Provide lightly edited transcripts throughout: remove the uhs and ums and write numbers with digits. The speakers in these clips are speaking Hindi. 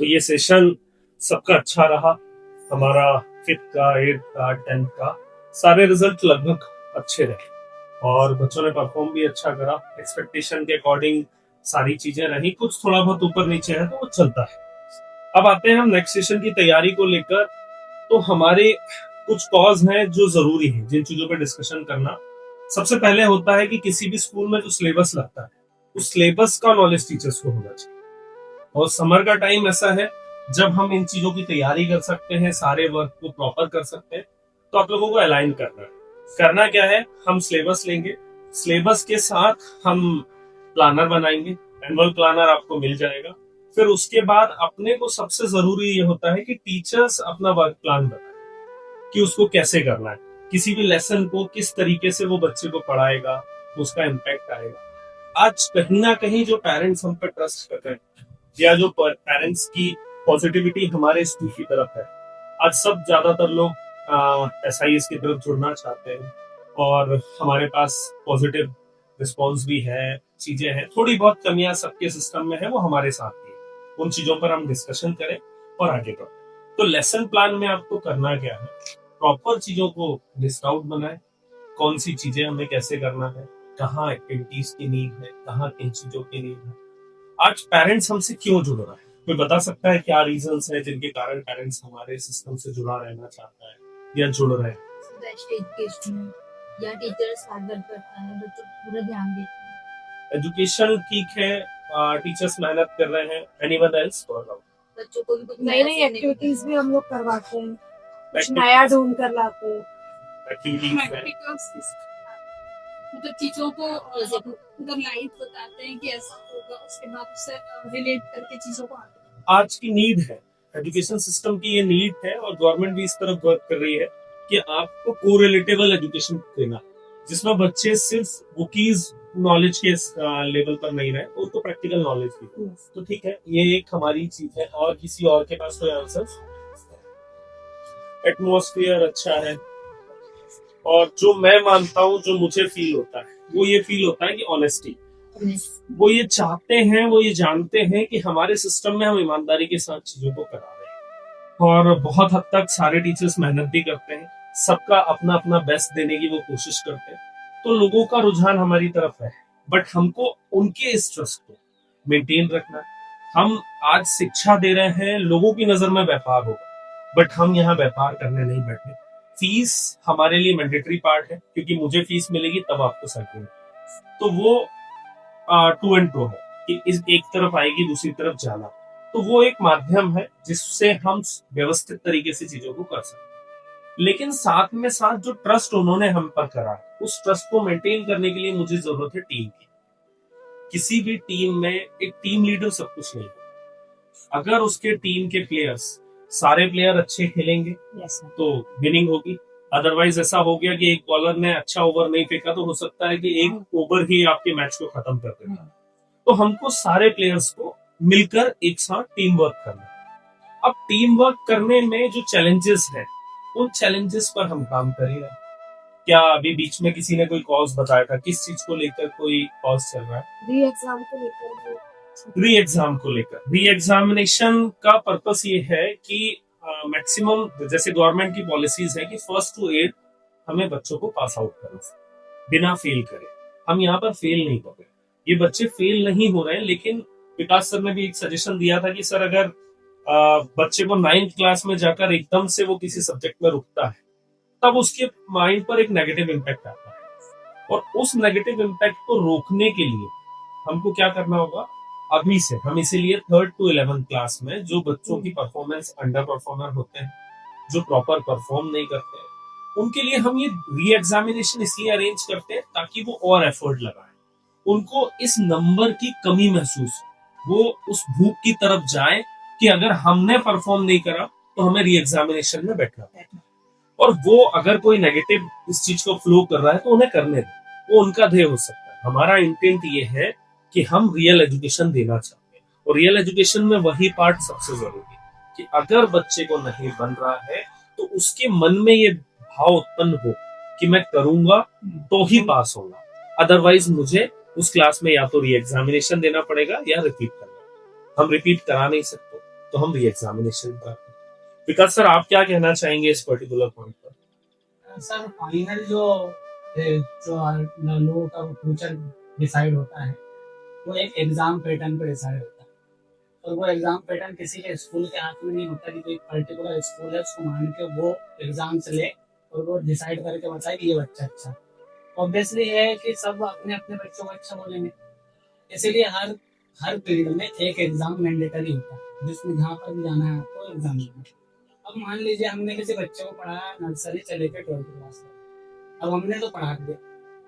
तो ये सेशन सबका अच्छा रहा। हमारा 5th का 8th का 10th का सारे रिजल्ट लगभग अच्छे रहे और बच्चों ने परफॉर्म भी अच्छा करा। एक्सपेक्टेशन के अकॉर्डिंग सारी चीजें रही, कुछ थोड़ा बहुत ऊपर नीचे है तो वो चलता है। अब आते हैं हम नेक्स्ट सेशन की तैयारी को लेकर। तो हमारे कुछ कॉज हैं जो जरूरी है जिन चीजों पे डिस्कशन करना। सबसे पहले होता है कि किसी भी स्कूल में जो सिलेबस लगता है उस सिलेबस का नॉलेज टीचर्स को होना चाहिए। और समर का टाइम ऐसा है जब हम इन चीजों की तैयारी कर सकते हैं, सारे वर्क को प्रॉपर कर सकते हैं। तो आप लोगों को अलाइन करना क्या है, हम सिलेबस लेंगे, सिलेबस के साथ हम प्लानर बनाएंगे, एनुअल प्लानर आपको मिल जाएगा। फिर उसके बाद अपने को सबसे जरूरी ये होता है कि टीचर्स अपना वर्क प्लान बनाए कि उसको कैसे करना है, किसी भी लेसन को किस तरीके से वो बच्चे को पढ़ाएगा, उसका इम्पैक्ट आएगा। आज कहीं ना कहीं जो पेरेंट्स हम पर ट्रस्ट कर रहे हैं या जो पेरेंट्स की पॉजिटिविटी हमारे स्कूल की तरफ है, आज सब ज्यादातर लोग SIS की तरफ जुड़ना चाहते हैं और हमारे पास पॉजिटिव रिस्पॉन्स भी है। चीजें हैं, थोड़ी बहुत कमियां सबके सिस्टम में है, वो हमारे साथ ही है। उन चीजों पर हम डिस्कशन करें और आगे बढ़ें। तो लेसन प्लान में आपको करना क्या है, प्रॉपर चीजों को लिस्ट आउट बनाए, कौन सी चीजें हमें कैसे करना है, कहाँ एक्टिविटीज की नीड है, कहाँ किन चीजों की नीड है। आज पेरेंट्स हमसे क्यों जुड़ रहा है, कोई बता सकता है क्या रीजंस है जिनके कारण पेरेंट्स हमारे सिस्टम से जुड़ा रहना चाहता है या जुड़ रहे हैं? एजुकेशन या टीचर्स हार्ड वर्क करता है, बच्चों को पूरा ध्यान देते हैं। एजुकेशन ठीक है, टीचर्स मेहनत कर रहे हैं। Anyone else? बच्चों को भी कुछ नई नई एक्टिविटीज भी हम लोग करवाते हैं, कुछ नया ढूंढ कर लाते हैं। मतलब चीजों को मतलब लाइव बताते हैं कि ऐसा होगा, उसके बाद उससे रिलेट करके चीजों को आज की नीड है, एजुकेशन सिस्टम की ये नीड है और गवर्नमेंट भी इस तरफ वर्क कर रही है कि आपको कोरिलेटेबल एजुकेशन देना, जिसमें बच्चे सिर्फ बुकीज नॉलेज के लेवल पर नहीं रहे, उनको प्रैक्टिकल नॉलेज भी। तो ठीक है, ये एक हमारी चीज है। और किसी और के पास कोई आंसर? एटमॉस्फेयर अच्छा है और जो मैं मानता हूँ, जो मुझे फील होता है, वो ये फील होता है कि ऑनेस्टी। वो ये चाहते हैं, वो ये जानते हैं कि हमारे सिस्टम में हम ईमानदारी के साथ चीजों को करा रहे हैं। और बहुत हद तक सारे टीचर्स मेहनत भी करते हैं, सबका अपना अपना बेस्ट देने की वो कोशिश करते हैं। तो लोगों का रुझान हमारी तरफ है, बट हमको उनके इस ट्रस्ट को मेंटेन रखना है। हम आज शिक्षा दे रहे हैं, लोगों की नजर में व्यापार होगा, बट हम यहाँ व्यापार करने नहीं बैठे। फीस हमारे लिए मैंडेटरी पार्ट है, क्योंकि मुझे फीस मिलेगी तब आपको सर्टिफिकेट। तो वो टू एंड टू है कि इस एक तरफ आएगी दूसरी तरफ जाना। तो वो एक माध्यम है जिससे हम व्यवस्थित तरीके से चीजों को कर सकते हैं। लेकिन साथ में साथ जो ट्रस्ट उन्होंने हम पर करा, उस ट्रस्ट को मेंटेन करने के लिए मुझे जरूरत है टीम की। किसी भी टीम में एक टीम लीडर सब कुछ नहीं है। अगर उसके टीम के प्लेयर्स, सारे प्लेयर अच्छे खेलेंगे तो विनिंग होगी। अदरवाइज ऐसा हो गया कि एक बॉलर ने अच्छा ओवर नहीं फेंका तो हो सकता है कि एक ओवर ही आपके मैच को खत्म कर देगा। तो हमको सारे प्लेयर्स को मिलकर एक साथ टीम वर्क करना है। अब टीम वर्क करने में जो चैलेंजेस हैं, उन चैलेंजेस पर हम काम करेंगे। क्या अभी बीच में किसी ने कोई कॉज बताया था, किस चीज को लेकर कोई कॉज चल रहा है? री एग्जाम को लेकर। री एग्जाम को लेकर, री एग्जामिनेशन का पर्पस ये है कि मैक्सिमम जैसे गवर्नमेंट की पॉलिसीज है कि 1st to 8 हमें बच्चों को पास आउट करना बिना फेल करे। हम यहाँ पर फेल नहीं कर रहे, ये बच्चे फेल नहीं हो रहे हैं। लेकिन विकास सर ने भी एक सजेशन दिया था कि सर अगर बच्चे को 9th क्लास में जाकर एकदम से वो किसी सब्जेक्ट में रुकता है, तब उसके माइंड पर एक नेगेटिव इम्पैक्ट आता है। और उस नेगेटिव इम्पैक्ट को रोकने के लिए हमको क्या करना होगा, अभी से हम इसीलिए 3rd to 11th क्लास में जो बच्चों की परफॉर्मेंस अंडर परफॉर्मर होते हैं, जो प्रॉपर परफॉर्म नहीं करते हैं, उनके लिए हम ये री एग्जामिनेशन इसलिए अरेंज करते हैं ताकि वो और एफर्ट लगाएं, उनको इस नंबर की कमी महसूस हो, वो उस भूख की तरफ जाए कि अगर हमने परफॉर्म नहीं करा तो हमें री एग्जामिनेशन में बैठना है। और वो अगर कोई नेगेटिव इस चीज को फ्लो कर रहा है तो उन्हें करने दें, वो उनका ध्येय हो सकता है। हमारा इंटेंट ये है कि हम रियल एजुकेशन देना चाहते हैं, और रियल एजुकेशन में वही पार्ट सबसे जरूरी है कि अगर बच्चे को नहीं बन रहा है तो उसके मन में ये भाव उत्पन्न हो कि मैं करूंगा तो ही पास होगा, अदरवाइज मुझे उस क्लास में या तो री एग्जामिनेशन देना पड़ेगा या रिपीट करना। हम रिपीट करा नहीं सकते, तो हम री एग्जामिनेशन कराते हैं। विकास सर, आप क्या कहना चाहेंगे इस पर्टिकुलर पॉइंट पर? सर फाइनल जो लोगों का फ्यूचर डिसाइड होता है वो एक एग्जाम पैटर्न पर डिसाइड होता है, और वो एग्जाम पैटर्न किसी के स्कूल के हाथ में नहीं होता कि कोई पर्टिकुलर स्कूल है उसको मान के वो एग्जाम से ले और वो डिसाइड करके बताए कि ये बच्चा अच्छा। ऑब्वियसली है कि सब अपने अपने बच्चों को अच्छा बोलेंगे, इसीलिए हर हर फील्ड में एक एग्जाम मैंडेटरी होता है जिसमें जहाँ पर भी जाना है आपको एग्जाम देना है। अब मान लीजिए हमने किसी बच्चे को पढ़ाया नर्सरी से लेकर 12th क्लास तक, अब हमने तो पढ़ा दिया,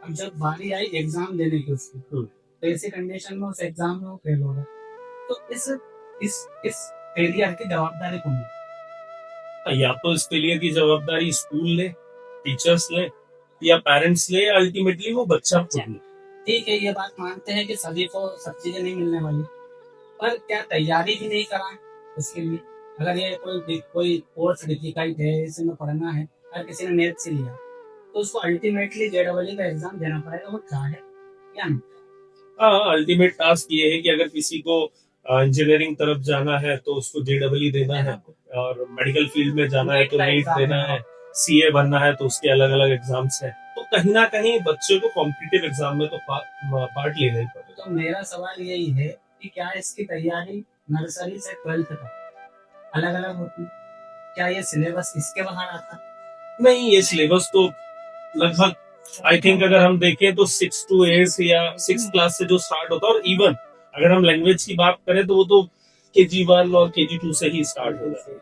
अब जब बारी आई एग्जाम देने की उसकी, तो ऐसी कंडीशन में उस एग्जाम में वो फेल होगा, तो इस फेलियर की जवाबदारी कौन है? या तो इस फेलियर की जवाबदारी स्कूल ले, टीचर्स ले, या पेरेंट्स ले, या अल्टीमेटली वो बच्चा खुद ले। ठीक है, ये बात मानते हैं कि सभी को सब चीजें नहीं मिलने वाली, पर क्या तैयारी भी नहीं कराएं उसके लिए? अगर ये कोई कोर्स डिफिकल्ट है, इसमें पढ़ना है, अगर किसी ने नेट से लिया तो उसको अल्टीमेटली जेडबलई का एग्जाम देना पड़ेगा, वो चाहे या नहीं। हाँ, अल्टीमेट टास्क ये है कि अगर किसी को इंजीनियरिंग तरफ जाना है तो उसको जेडबलई देना है, और मेडिकल फील्ड में जाना है तो नीट देना है, सीए बनना है तो उसके अलग अलग एग्जाम्स हैं। तो कहीं ना कहीं बच्चे को कॉम्पिटिटिव एग्जाम में तो पार्ट लेना ही पड़ेगा। तो मेरा सवाल यही है कि क्या इसकी तैयारी नर्सरी से 12th तक अलग अलग होती? क्या ये सिलेबस इसके बाहर आता? नहीं, ये सिलेबस तो लगभग आई थिंक अगर हम देखें तो 6 to 8 या 6 क्लास से जो स्टार्ट होता है, और इवन अगर हम लैंग्वेज की बात करें तो वो तो KG1 और KG2 से ही स्टार्ट हो जाता है।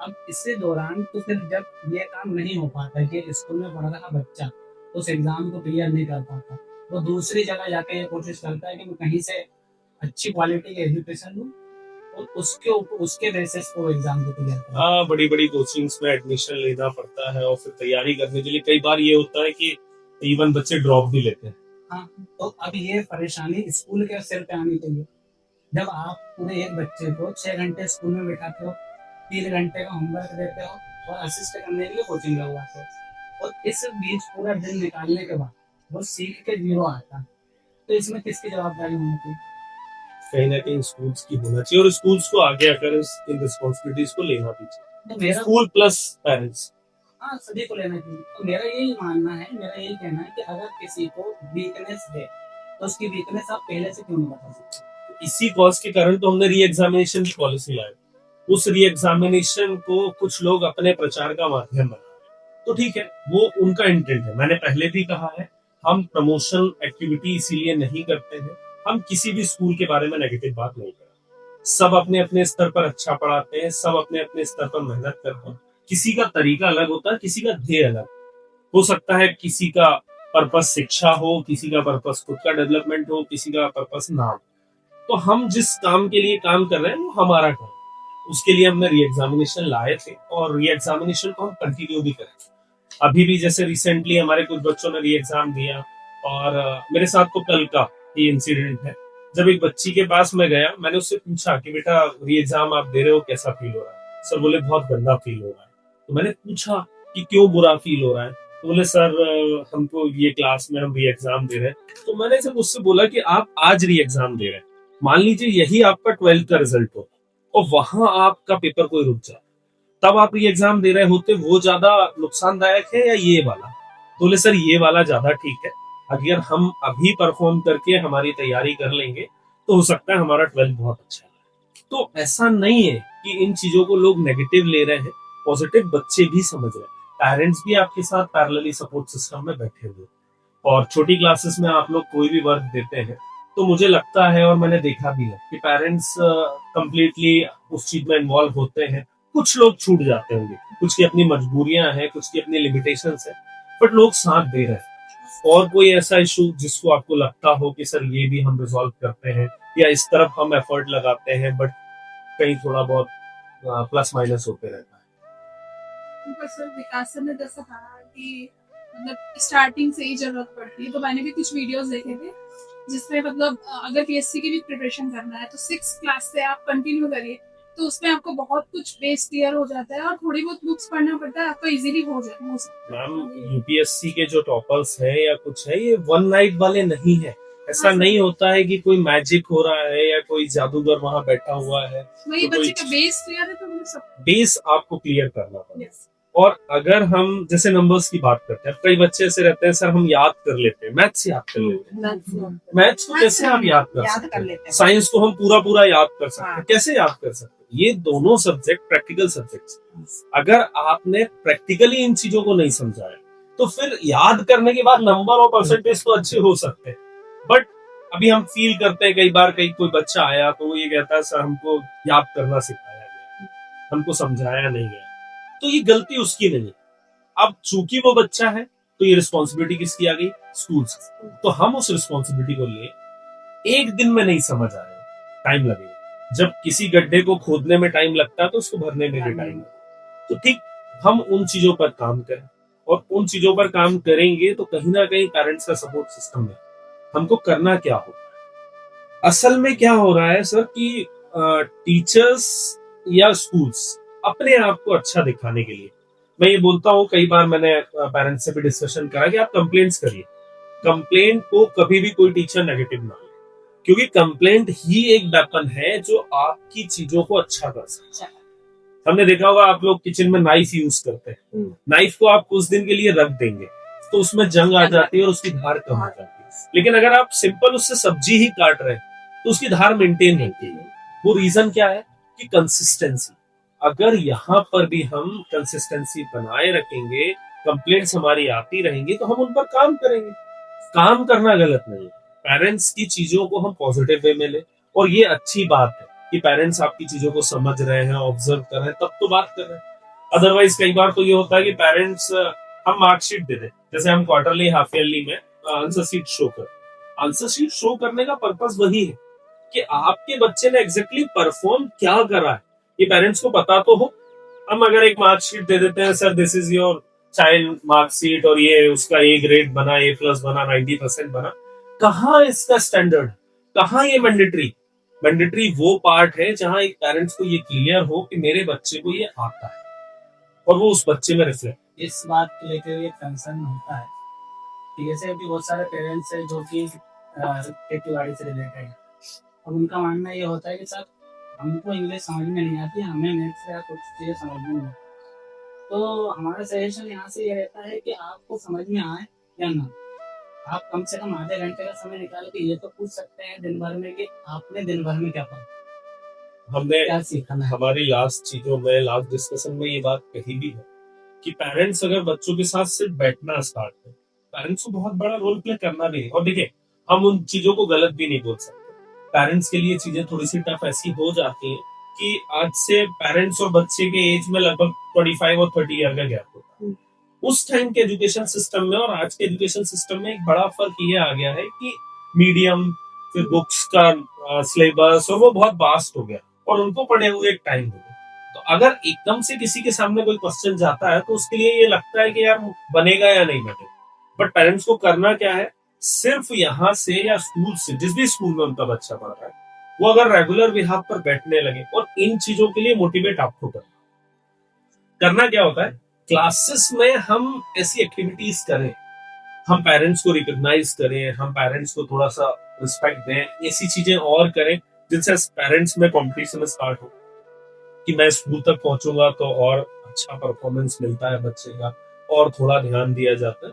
अब इससे दौरान तो फिर जब ये काम नहीं हो पाता कि स्कूल में पढ़ रहा बच्चा उस एग्जाम को क्लियर नहीं कर पाता, वो दूसरी जगह जाके ये कोशिश करता है कि मैं कहीं से अच्छी क्वालिटी की एजुकेशन लूं और उसके बेसिस पे एग्जाम को क्लियर करूं। हाँ, बड़ी बड़ी कोचिंग्स में एडमिशन लेना पड़ता है और फिर तैयारी करने के लिए कई बार ये होता है कि इवन बच्चे ड्रॉप भी लेते हैं। हाँ, तो अब ये परेशानी स्कूल के सिर पे आनी चाहिए। जब आप पूरे एक बच्चे को 6 घंटे स्कूल में बैठाते हो, 3 घंटे का होमवर्क देते हो और असिस्ट करने के लिए कोचिंग लगवाते हो, और इस बीच पूरा दिन निकालने के बाद वो सीख के 0 आता, तो इसमें किसकी जवाबदारी होनी चाहिए? कहीं ना कहीं स्कूल्स की होना चाहिए, और स्कूल्स को आगे आकर इन रिस्पॉन्सिबिलिटीज को लेना भी चाहिए, तो मेरा स्कूल प्लस पेरेंट्स। हाँ, सभी को लेना चाहिए। तो मेरा यही मानना है, मेरा यही कहना है कि अगर किसी को वीकनेस है तो उसकी वीकनेस आप पहले से क्यों नहीं बता सकते? इसी कॉज के कारण तो हमने री एग्जामिनेशन की पॉलिसी लाई। उस री एग्जामिनेशन को कुछ लोग अपने प्रचार का माध्यम बना रहे हैं, तो ठीक है, वो उनका इंटेंट है। मैंने पहले भी कहा है, हम प्रमोशन एक्टिविटी इसीलिए नहीं करते हैं, हम किसी भी स्कूल के बारे में नेगेटिव बात नहीं करते। सब अपने अपने स्तर पर अच्छा पढ़ाते हैं, सब अपने अपने स्तर पर मेहनत करते हैं। किसी का तरीका अलग होता है, किसी का ध्येय अलग हो सकता है। किसी का पर्पस शिक्षा हो, किसी का पर्पस खुद का डेवलपमेंट हो, किसी का पर्पस नाम। तो हम जिस काम के लिए काम कर रहे हैं वो हमारा काम, उसके लिए हमने री एग्जामिनेशन लाए थे और री एग्जामिनेशन को हम कंटिन्यू भी करें। अभी भी जैसे रिसेंटली हमारे कुछ बच्चों ने री एग्जाम दिया, और मेरे साथ तो कल का ये इंसिडेंट है। जब एक बच्ची के पास मैं गया, मैंने उससे पूछा कि बेटा री एग्जाम आप दे रहे हो, कैसा फील हो रहा है? सर बोले बहुत गंदा फील हो रहा है। तो मैंने पूछा कि क्यों बुरा फील हो रहा है? तो बोले सर हमको ये क्लास में हम री एग्जाम दे रहे हैं। तो मैंने जब उससे बोला कि आप आज री एग्जाम दे रहे हैं, मान लीजिए यही आपका 12th का रिजल्ट हो और वहां आपका पेपर कोई रुक जाए, तब आप री एग्जाम दे रहे होते, वो ज्यादा नुकसानदायक है या ये वाला? तो बोले सर ये वाला ज्यादा ठीक है, अगर हम अभी परफॉर्म करके हमारी तैयारी कर लेंगे तो हो सकता है हमारा 12th बहुत अच्छा है। तो ऐसा नहीं है कि इन चीजों को लोग नेगेटिव ले रहे हैं, पॉजिटिव बच्चे भी समझ रहे हैं। पेरेंट्स भी आपके साथ पैरेलली सपोर्ट सिस्टम में बैठे हुए, और छोटी क्लासेस में आप लोग कोई भी वर्क देते हैं तो मुझे लगता है, और मैंने देखा भी है, कि पेरेंट्स कंप्लीटली उस चीज में इन्वॉल्व होते हैं। कुछ लोग छूट जाते होंगे, कुछ की अपनी मजबूरियां हैं, कुछ की अपनी लिमिटेशंस है, बट लोग साथ दे रहे हैं। और कोई ऐसा इशू जिसको आपको लगता हो कि सर ये भी हम रिजॉल्व करते हैं, या इस तरफ हम एफर्ट लगाते हैं बट कहीं थोड़ा बहुत प्लस माइनस होते रहता है। सर विकास सर ने जैसा कहा कि मतलब स्टार्टिंग से ही जरूरत पड़ती है, तो मैंने भी कुछ वीडियोस देखे थे जिसमें मतलब अगर पीएससी की भी प्रिपरेशन करना है तो 6 क्लास से आप कंटिन्यू करिए, तो उसमें आपको बहुत कुछ बेस क्लियर हो जाता है और थोड़ी बहुत बुक्स पढ़ना पड़ता है, आपको इजीली हो जाता है। मैम यूपीएससी के जो टॉपर्स हैं या कुछ है, ये वन नाइट वाले नहीं है। ऐसा नहीं होता है कि कोई मैजिक हो रहा है या कोई जादूगर वहां बैठा हुआ है। वही तो बच्चे का बेस क्लियर है तो वो सब बेस आपको क्लियर करना पड़ेगा। yes. और अगर हम जैसे नंबर्स की बात करते हैं, कई बच्चे ऐसे रहते हैं, सर हम याद कर लेते हैं, मैथ्स याद कर लेते हैं। मैथ्स को कैसे आप याद कर सकते हैं? साइंस को हम पूरा पूरा याद कर सकते हैं, कैसे याद कर सकते हैं? ये दोनों सब्जेक्ट प्रैक्टिकल सब्जेक्ट्स, अगर आपने प्रैक्टिकली इन चीजों को नहीं समझाया तो फिर याद करने के बाद नंबर और परसेंटेज तो अच्छे हो सकते हैं, बट अभी हम फील करते हैं कई बार, कोई बच्चा आया तो वो ये कहता है सर हमको याद करना सिखाया गया, हमको समझाया नहीं गया, तो ये गलती उसकी नहीं है। अब चूंकि वो बच्चा है तो ये रिस्पॉन्सिबिलिटी किसकी आ गई? स्कूल से। तो हम उस रिस्पॉन्सिबिलिटी को ले, एक दिन में नहीं समझ आएगा, टाइम लगेगा। जब किसी गड्ढे को खोदने में टाइम लगता है तो उसको भरने में भी टाइम लगता है। तो ठीक हम उन चीजों पर काम करें, और उन चीजों पर काम करेंगे तो कहीं ना कहीं पेरेंट्स का सपोर्ट सिस्टम है। हमको करना क्या होता है, असल में क्या हो रहा है सर कि टीचर्स या स्कूल्स अपने आप को अच्छा दिखाने के लिए, मैं ये बोलता हूँ, कई बार मैंने पेरेंट्स से भी डिस्कशन करा कि आप कंप्लेंट्स करिए, कंप्लेंट को कभी भी कोई टीचर नेगेटिव ना ले, क्योंकि कंप्लेंट ही एक वेपन है जो आपकी चीजों को अच्छा कर सकता है। हमने देखा होगा आप लोग किचन में नाइफ यूज करते हैं, नाइफ को आप कुछ दिन के लिए रख देंगे तो उसमें जंग आ जाती है और उसकी धार कम हो जाती है, लेकिन अगर आप सिंपल उससे सब्जी ही काट रहे हैं तो उसकी धार मेंटेन रहती है। वो रीजन क्या है कि कंसिस्टेंसी। अगर यहाँ पर भी हम कंसिस्टेंसी बनाए रखेंगे, कंप्लेंट्स हमारी आती रहेंगी तो हम उन पर काम करेंगे। काम करना गलत नहीं है, पेरेंट्स की चीजों को हम पॉजिटिव वे में ले, और ये अच्छी बात है कि पेरेंट्स आपकी चीजों को समझ रहे हैं, ऑब्जर्व कर रहे हैं, तब तो बात कर रहे हैं। अदरवाइज कई बार तो ये होता है कि पेरेंट्स हम मार्कशीट दे दें, जैसे हम क्वार्टरली हाफ ईयरली में आंसर शीट शो कर, आंसर शीट शो करने का पर्पस वही है कि आपके बच्चे ने एग्जैक्टली परफॉर्म क्या करा है, ये पेरेंट्स को पता तो हो। हम अगर एक मार्कशीट दे देते हैं, sir this is your child marksheet और ये उसका ए ग्रेड बना, A+ बना, 90% बना, कहाँ इसका स्टैंडर्ड, कहाँ ये मैंडेटरी? मैंडेटरी वो पार्ट है जहां एक पेरेंट्स को ये क्लियर हो कि मेरे बच्चे को ये आता है और वो उस बच्चे में रिफ्लेक्ट। इस बात को लेकर ये कंसर्न होता है कि जैसे अभी बहुत सारे पेरेंट्स हैं जो कि खेती बाड़ी से रिलेटेड है, और उनका मानना ये होता है कि सर हमको इंग्लिश समझ में नहीं आती, हमें मैथ्स या कुछ चीज़ें समझ में नहीं आती। तो हमारा सजेशन यहाँ से ये रहता है कि आपको समझ में आए या ना, आप कम से कम आधे घंटे का समय निकाल के ये तो पूछ सकते हैं दिन भर में कि आपने दिन भर में क्या पढ़ा, हमने क्या सीखा है। हमारी लास्ट चीजों में, लास्ट डिस्कशन में ये बात कही भी है कि पेरेंट्स अगर बच्चों के साथ सिर्फ बैठना स्टार्ट करें, पेरेंट्स को बहुत बड़ा रोल प्ले करना भी है। और देखिए हम उन चीजों को गलत भी नहीं बोल सकते, पेरेंट्स के लिए चीजें थोड़ी सी टफ ऐसी हो जाती हैं कि आज से पेरेंट्स और बच्चे के एज में लगभग 25 और 30 ईयर का गैप होता है। उस टाइम के एजुकेशन सिस्टम में और आज के एजुकेशन सिस्टम में एक बड़ा फर्क ये आ गया है कि मीडियम, फिर बुक्स का सिलेबस, और वो बहुत वास्ट हो गया और उनको पढ़े हुए एक टाइम हो गया। तो अगर एकदम से किसी के सामने कोई क्वेश्चन जाता है तो उसके लिए ये लगता है कि यार बनेगा या नहीं बनेगा, बट पेरेंट्स को करना क्या है, सिर्फ यहाँ से या स्कूल से, जिस भी स्कूल में उनका बच्चा पढ़ रहा है, वो अगर रेगुलर बिहाफ पर बैठने लगे और इन चीजों के लिए मोटिवेट आपको करना क्या होता है, क्लासेस में हम ऐसी एक्टिविटीज करें, हम पेरेंट्स को रिकॉग्नाइज करें, हम पेरेंट्स को थोड़ा सा रिस्पेक्ट दें, ऐसी चीजें और करें जिनसे पेरेंट्स में कंपटीशन स्टार्ट हो कि मैं स्कूल तक पहुंचूंगा तो और अच्छा परफॉर्मेंस मिलता है बच्चे का और थोड़ा ध्यान दिया जाता है।